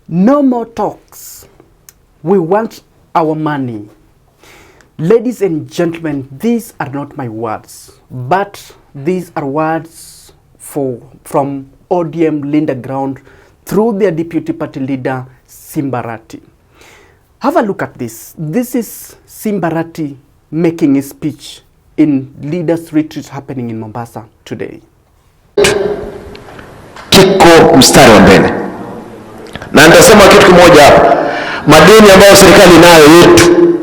No more talks. We want our money. Ladies and gentlemen, these are not my words, but these are words from ODM Linda Ground through their deputy party leader, Simbarati. Have a look at this. This is Simbarati making a speech in leaders' retreat happening in Mombasa today. Kiko mstari wa mbele. Na nitasema kitu kimoja hapa. Madeni ambayo serikali nayo yetu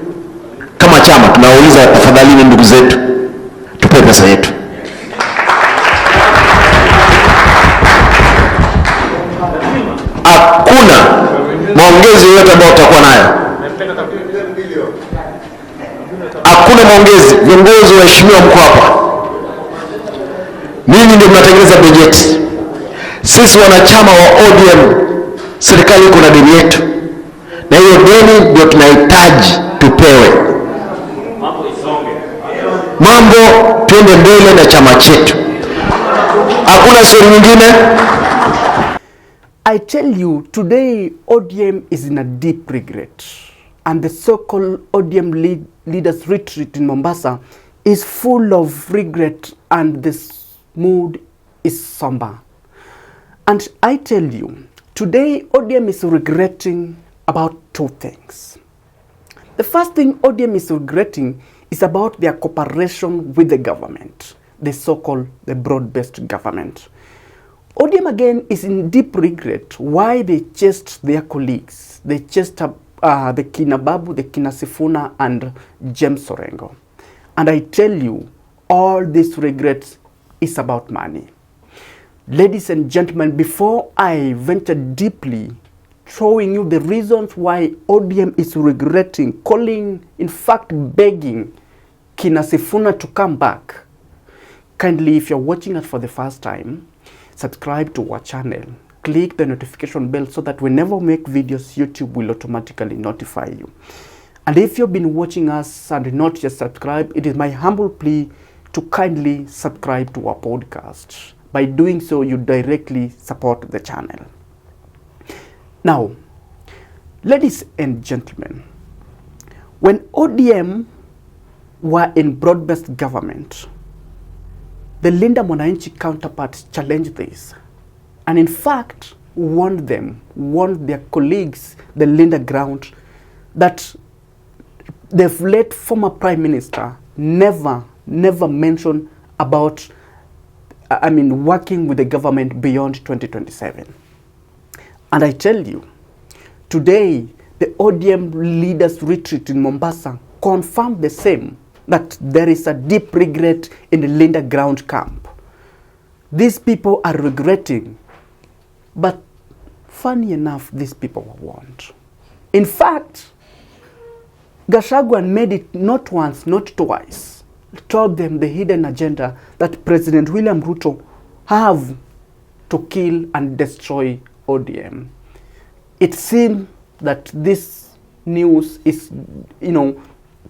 kama chama tunauliza, tafadhali ndugu zetu, tupe pesa yetu. Hakuna maongezi yote ambayo tutakuwa nayo. Hakuna maongezi. Viongozi waheshimiwa mko hapa. Ninyi ndio mnatengeneza bajeti. Sisi wanachama wa ODM, serikali iko na deni yetu. Na hiyo deni ndio tunahitaji tupewe. Mambo tuende mbele na chama chetu. Hakuna siri nyingine. I tell you, today ODM is in a deep regret. And the so-called ODM leaders retreat in Mombasa is full of regret, and this mood is somber. And I tell you, today ODM is regretting about two things. The first thing ODM is regretting is about their cooperation with the government, the so-called the broad-based government. ODM again is in deep regret why they chased their colleagues. They chased the Kina Babu, the Kina Sifuna, and James Orengo. And I tell you, all this regret is about money. Ladies and gentlemen, before I venture deeply, showing you the reasons why ODM is regretting, calling, in fact begging Kina Sifuna to come back, kindly, if you're watching us for the first time, subscribe to our channel. Click the notification bell so that whenever we make videos, YouTube will automatically notify you. And if you've been watching us and not yet subscribed, it is my humble plea to kindly subscribe to our podcast. By doing so, you directly support the channel. Now, ladies and gentlemen, when ODM were in broad-based government, the Linda Mwananchi counterparts challenged this, and in fact warned their colleagues, the Linda Ground, that the late former Prime Minister never mentioned about working with the government beyond 2027. And I tell you, today the ODM leaders retreat in Mombasa confirmed the same, that there is a deep regret in the Linda Ground camp. These people are regretting, but funny enough, these people were warned. In fact, Gachagua made it not once, not twice, told them the hidden agenda that President William Ruto have to kill and destroy ODM. It seems that this news is,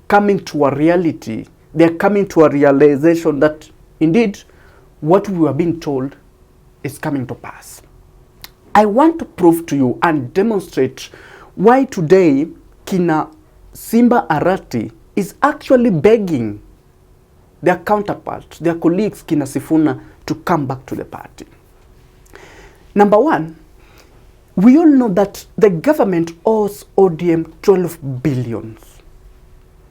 coming to a reality. They're coming to a realization that indeed what we were being told is coming to pass. I want to prove to you and demonstrate why today Kina Simba Arati is actually begging their counterparts, their colleagues Kina Sifuna, to come back to the party. Number one, we all know that the government owes ODM 12 billion.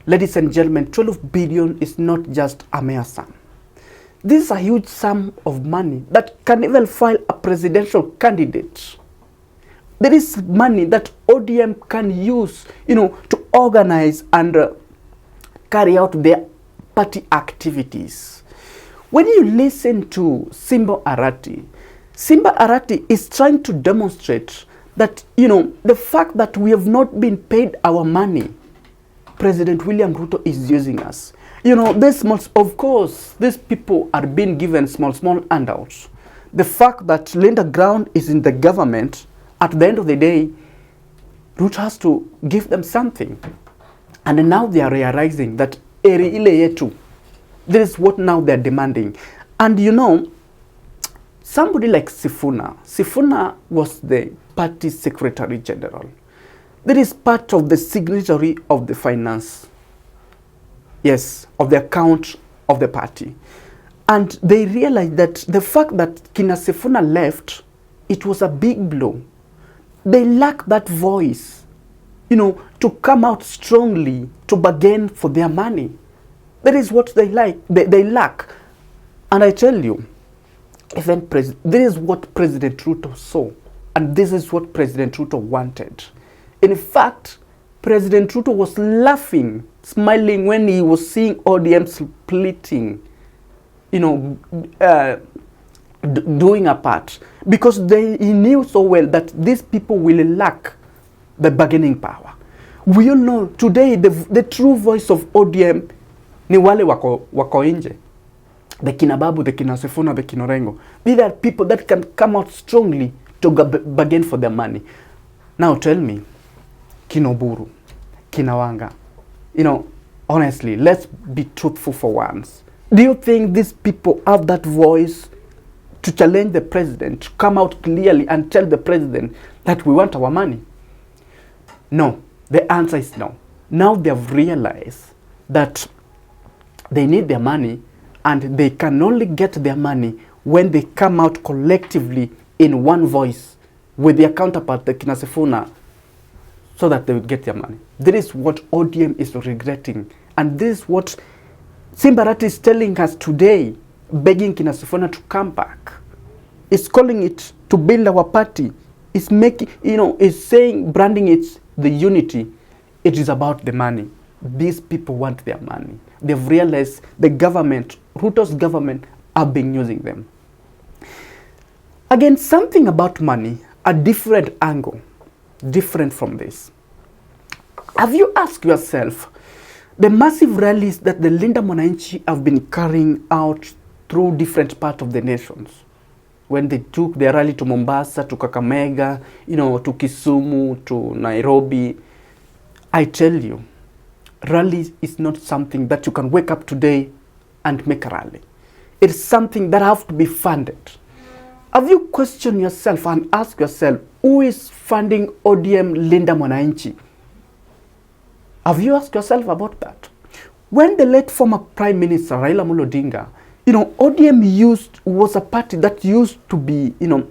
Ladies and gentlemen, 12 billion is not just a mere sum. This is a huge sum of money that can even file a presidential candidate. There is money that ODM can use, to organize and carry out their party activities. When you listen to Simba Arati is trying to demonstrate that, the fact that we have not been paid our money, President William Ruto is using us. Of course, these people are being given small handouts. The fact that Linda Ground is in the government, at the end of the day, Ruto has to give them something. And now they are realizing that eri ile yetu, this is what now they're demanding. And somebody like Sifuna. Sifuna was the party secretary general. That is part of the signatory of the finance, yes, of the account of the party. And they realized that the fact that Kina Sifuna left, it was a big blow. They lack that voice, you know, to come out strongly to bargain for their money. That is what they lack. And I tell you, even this is what President Ruto saw, and this is what President Ruto wanted. In fact, President Ruto was laughing, smiling when he was seeing ODM splitting, you know, doing a part, because he knew so well that these people will lack the bargaining power. We all know today the true voice of ODM ni wale wako nje. The Kinababu, the Kinasifuna, the Kinorengo. These are people that can come out strongly to bargain for their money. Now tell me, Kinoburu, Kinawanga, you know, honestly, let's be truthful for once. Do you think these people have that voice to challenge the president, to come out clearly and tell the president that we want our money? No. The answer is no. Now they have realized that they need their money, and they can only get their money when they come out collectively in one voice with their counterpart, the Kinasifuna, so that they will get their money. This is what ODM is regretting. And this is what Simbarati is telling us today, begging Kinasifuna to come back. Is calling it to build our party. Is making, you know, is saying, branding it the unity. It is about the money. These people want their money. They've realized the government, Ruto's government, are being using them. Again, something about money, a different angle, different from this. Have you asked yourself, the massive rallies that the Linda Mwananchi have been carrying out through different parts of the nations, when they took their rally to Mombasa, to Kakamega, you know, to Kisumu, to Nairobi, I tell you, rally is not something that you can wake up today and make a rally. It's something that has to be funded. Have you questioned yourself and asked yourself, who is funding ODM Linda Mwananchi? Have you asked yourself about that? When the late former Prime Minister Raila Amolo Odinga, you know, ODM was a party that used to be, you know,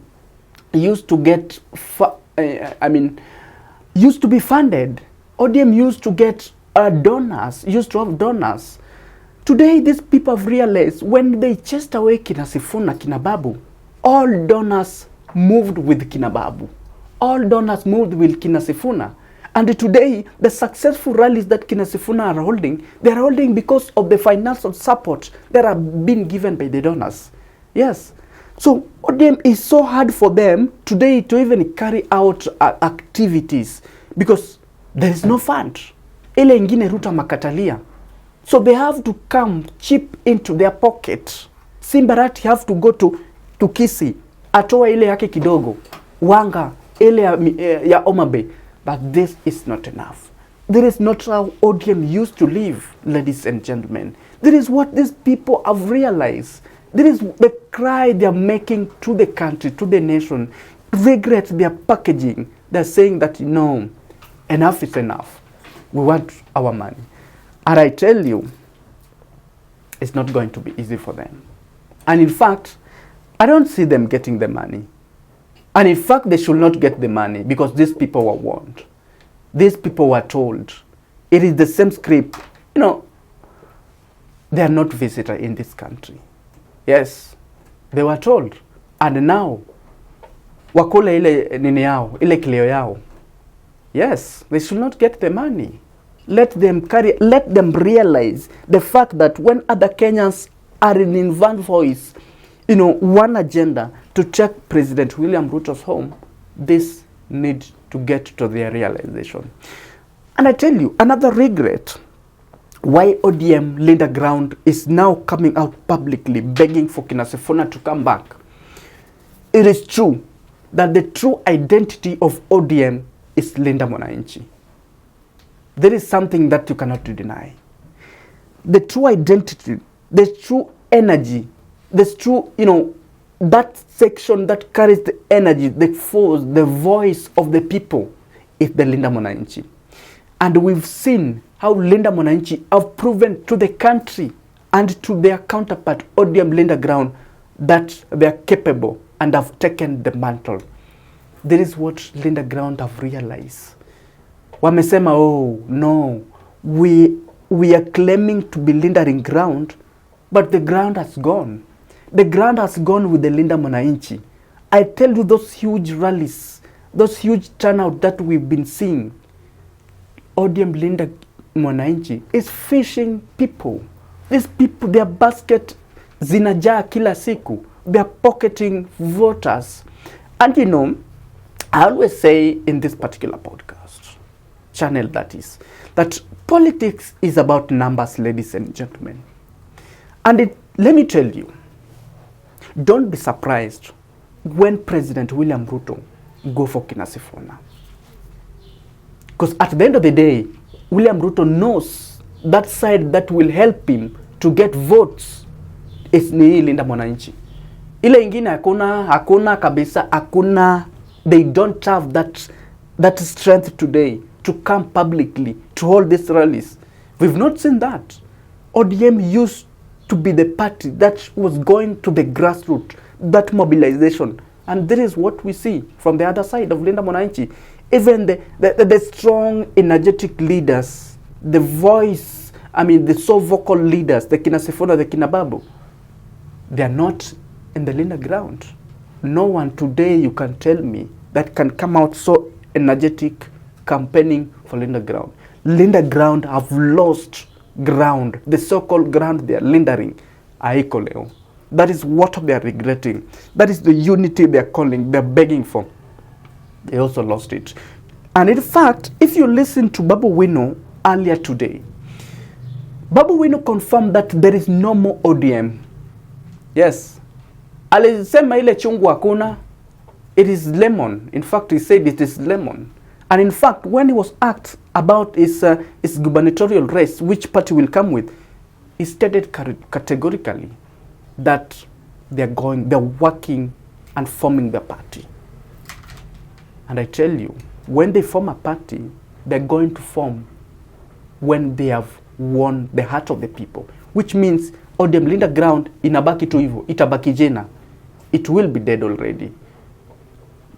used to get, used to be funded. ODM used to get donors, used to have donors. Today, these people have realized when they chased away Kinasifuna, Kinababu, all donors moved with Kinababu. All donors moved with Kinasifuna. And today, the successful rallies that Kinasifuna are holding, they are holding because of the financial support that are being given by the donors. Yes. So, ODM is so hard for them today to even carry out activities because there is no fund. Ile ingine Ruto makatalia. So they have to come chip into their pocket. Simbarati have to go to Kisii, atoa ile yake kidogo, Wanga ile ya Omabe. But this is not enough. This is not how ODM used to live, ladies and gentlemen. This is what these people have realized. This is the cry they are making to the country, to the nation. Regret their packaging. They're saying that, no, enough is enough. We want our money. And I tell you, it's not going to be easy for them. And in fact, I don't see them getting the money. And in fact, they should not get the money because these people were warned. These people were told. It is the same script. You know, they are not visitors in this country. Yes, they were told. And now, wakule ile nini yao, ile kilio yao. Yes, they should not get the money. Let them realize the fact that when other Kenyans are in one voice, you know, one agenda to check President William Ruto's home, this needs to get to their realization. And I tell you, another regret why ODM Linda Ground is now coming out publicly begging for Kinasifuna to come back. It is true that the true identity of ODM is Linda Mwananchi. There is something that you cannot deny. The true identity, the true energy, the true, you know, that section that carries the energy, the force, the voice of the people is the Linda Mwananchi. And we've seen how Linda Mwananchi have proven to the country and to their counterpart, ODM Linda Ground, that they are capable and have taken the mantle. This is what Linda Ground have realized. Wamesema, oh no, we are claiming to be Lindering ground, but the ground has gone. The ground has gone with the Linda Mwananchi. I tell you, those huge rallies, those huge turnout that we've been seeing, ODM Linda Mwananchi is fishing people. These people, their basket zinajaa kila siku. They are pocketing voters. And you know, I always say in this particular podcast, channel that is, that politics is about numbers, ladies and gentlemen. And let me tell you, don't be surprised when President William Ruto go for kina Sifuna. Because at the end of the day, William Ruto knows that side that will help him to get votes is ni Linda Mwananchi. Ile ingine hakuna kabisa, hakuna. They don't have that strength today to come publicly to hold these rallies. We've not seen that. ODM used to be the party that was going to the grassroots, that mobilization. And this is what we see from the other side of Linda Mwananchi. Even the strong, energetic leaders, the voice, the so vocal leaders, the Kina Sifuna, the Kina Babu, they are not in the Linda Ground. No one today you can tell me that can come out so energetic campaigning for Linda Ground. Linda Ground have lost ground. The so-called ground they are lindering. Haiko leo. That is what they are regretting. That is the unity they are calling, they are begging for. They also lost it. And in fact, if you listen to Babu Wino earlier today, Babu Wino confirmed that there is no more ODM. Yes. Alisema ile chungu hakuna. It is lemon. In fact, he said it is lemon. And in fact, when he was asked about his gubernatorial race, which party will come with, he stated categorically that they're working and forming the party. And I tell you, when they form a party, they're going to form when they have won the heart of the people, which means ODM Linda Ground inabaki tu hivyo, itabaki jena. It will be dead already.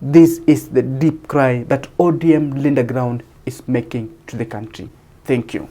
This is the deep cry that ODM Linda Ground is making to the country. Thank you.